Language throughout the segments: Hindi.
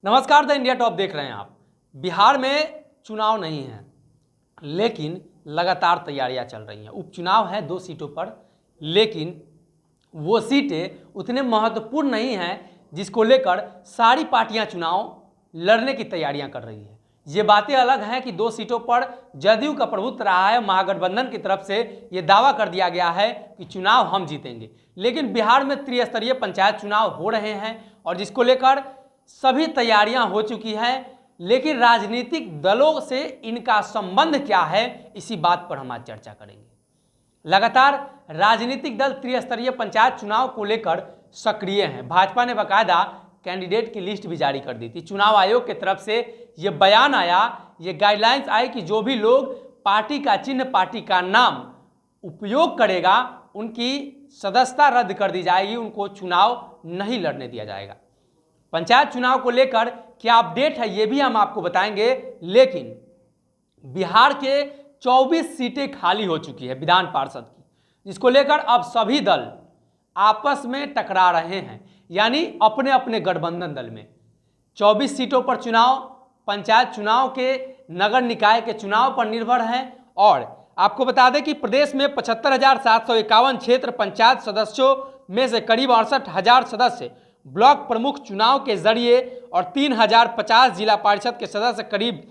नमस्कार, द इंडिया टॉप देख रहे हैं आप। बिहार में चुनाव नहीं है, लेकिन लगातार तैयारियां चल रही हैं। उपचुनाव है 2 सीटों पर, लेकिन वो सीटें उतने महत्वपूर्ण नहीं हैं जिसको लेकर सारी पार्टियां चुनाव लड़ने की तैयारियां कर रही हैं। ये बातें अलग हैं कि 2 सीटों पर जदयू का प्रभुत्व रहा है। महागठबंधन की तरफ से ये दावा कर दिया गया है कि चुनाव हम जीतेंगे, लेकिन बिहार में त्रिस्तरीय पंचायत चुनाव हो रहे हैं और जिसको लेकर सभी तैयारियां हो चुकी हैं। लेकिन राजनीतिक दलों से इनका संबंध क्या है, इसी बात पर हम आज चर्चा करेंगे। लगातार राजनीतिक दल त्रिस्तरीय पंचायत चुनाव को लेकर सक्रिय हैं। भाजपा ने बाकायदा कैंडिडेट की लिस्ट भी जारी कर दी थी। चुनाव आयोग की तरफ से यह बयान आया, ये गाइडलाइंस आई कि जो भी लोग पार्टी का चिन्ह, पार्टी का नाम उपयोग करेगा, उनकी सदस्यता रद्द कर दी जाएगी, उनको चुनाव नहीं लड़ने दिया जाएगा। पंचायत चुनाव को लेकर क्या अपडेट है ये भी हम आपको बताएंगे। लेकिन बिहार के 24 सीटें खाली हो चुकी है विधान पार्षद की, जिसको लेकर अब सभी दल आपस में टकरा रहे हैं, यानी अपने अपने गठबंधन दल में। 24 सीटों पर चुनाव पंचायत चुनाव के नगर निकाय के चुनाव पर निर्भर है। और आपको बता दें कि प्रदेश में 75,751 क्षेत्र पंचायत सदस्यों में से करीब 68,000 सदस्य ब्लॉक प्रमुख चुनाव के जरिए और 3,050 जिला परिषद के सदस्य, करीब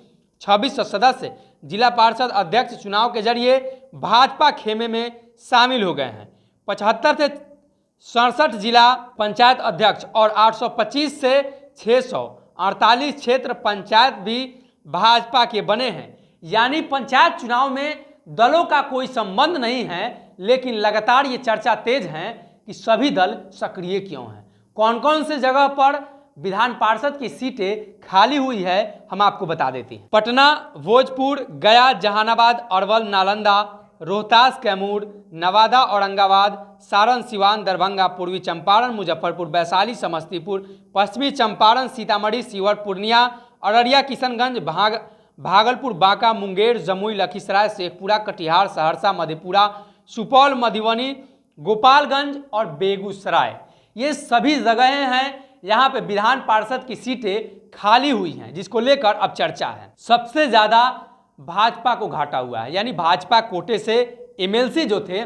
2600 सदस्य जिला परिषद अध्यक्ष चुनाव के जरिए भाजपा खेमे में शामिल हो गए हैं। 75 से 67 जिला पंचायत अध्यक्ष और 825 से 648 क्षेत्र पंचायत भी भाजपा के बने हैं। यानी पंचायत चुनाव में दलों का कोई संबंध नहीं है, लेकिन लगातार ये चर्चा तेज है कि सभी दल सक्रिय क्यों हैं, कौन कौन से जगह पर विधान पार्षद की सीटें खाली हुई है, हम आपको बता देते हैं। पटना, भोजपुर, गया, जहानाबाद, अरवल, नालंदा, रोहतास, कैमूर, नवादा, औरंगाबाद, सारण, सिवान, दरभंगा, पूर्वी चंपारण, मुजफ्फरपुर, वैशाली, समस्तीपुर, पश्चिमी चंपारण, सीतामढ़ी, शिवहर, पूर्णिया, अररिया, किशनगंज, भागलपुर, बांका, मुंगेर, जमुई, लखीसराय, शेखपुरा, कटिहार, सहरसा, मधेपुरा, सुपौल, मधुबनी, गोपालगंज और बेगूसराय, ये सभी जगहें हैं यहाँ पे विधान पार्षद की सीटें खाली हुई हैं, जिसको लेकर अब चर्चा है। सबसे ज्यादा भाजपा को घाटा हुआ है, यानी भाजपा कोटे से एमएलसी जो थे,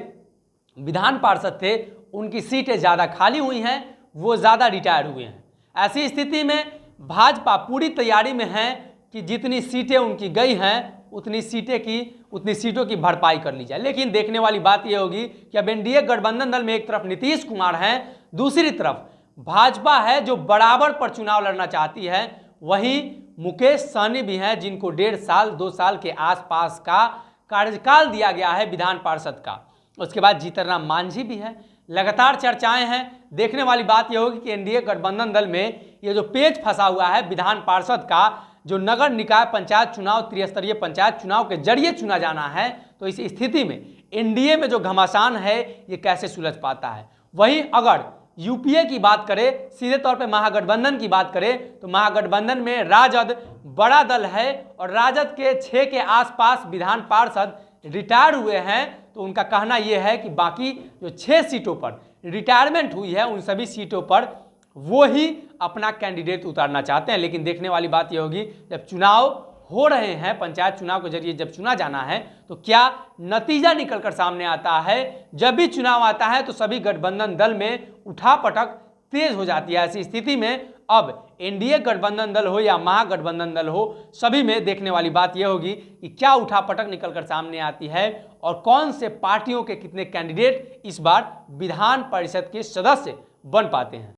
विधान पार्षद थे, उनकी सीटें ज्यादा खाली हुई हैं, वो ज्यादा रिटायर हुए हैं। ऐसी स्थिति में भाजपा पूरी तैयारी में है कि जितनी सीटें उनकी गई हैं उतनी सीटों की भरपाई कर ली जाए। लेकिन देखने वाली बात यह होगी कि अब एनडीए गठबंधन दल में एक तरफ नीतीश कुमार हैं, दूसरी तरफ भाजपा है जो बराबर पर चुनाव लड़ना चाहती है। वहीं मुकेश सहनी भी हैं, जिनको 1.5 साल 2 साल के आसपास का कार्यकाल दिया गया है विधान पार्षद का। उसके बाद जीतन राम मांझी भी है। लगातार चर्चाएं हैं। देखने वाली बात यह होगी कि एनडीए गठबंधन दल में ये जो पेच फंसा हुआ है विधान पार्षद का, जो नगर निकाय पंचायत चुनाव त्रिस्तरीय पंचायत चुनाव के जरिए चुना जाना है, तो इस स्थिति में एनडीए में जो घमासान है ये कैसे सुलझ पाता है। वहीं अगर यूपीए की बात करें, सीधे तौर पे महागठबंधन की बात करें, तो महागठबंधन में राजद बड़ा दल है और राजद के 6 के आसपास विधान पार्षद रिटायर हुए हैं। तो उनका कहना यह है कि बाकी जो 6 सीटों पर रिटायरमेंट हुई है, उन सभी सीटों पर वो ही अपना कैंडिडेट उतारना चाहते हैं। लेकिन देखने वाली बात यह होगी, जब चुनाव हो रहे हैं, पंचायत चुनाव के जरिए जब चुना जाना है, तो क्या नतीजा निकलकर सामने आता है। जब भी चुनाव आता है तो सभी गठबंधन दल में उठापटक तेज हो जाती है। ऐसी स्थिति में अब एनडीए गठबंधन दल हो या महागठबंधन दल हो, सभी में देखने वाली बात यह होगी कि क्या उठापटक निकलकर सामने आती है और कौन से पार्टियों के कितने कैंडिडेट इस बार विधान परिषद के सदस्य बन पाते हैं।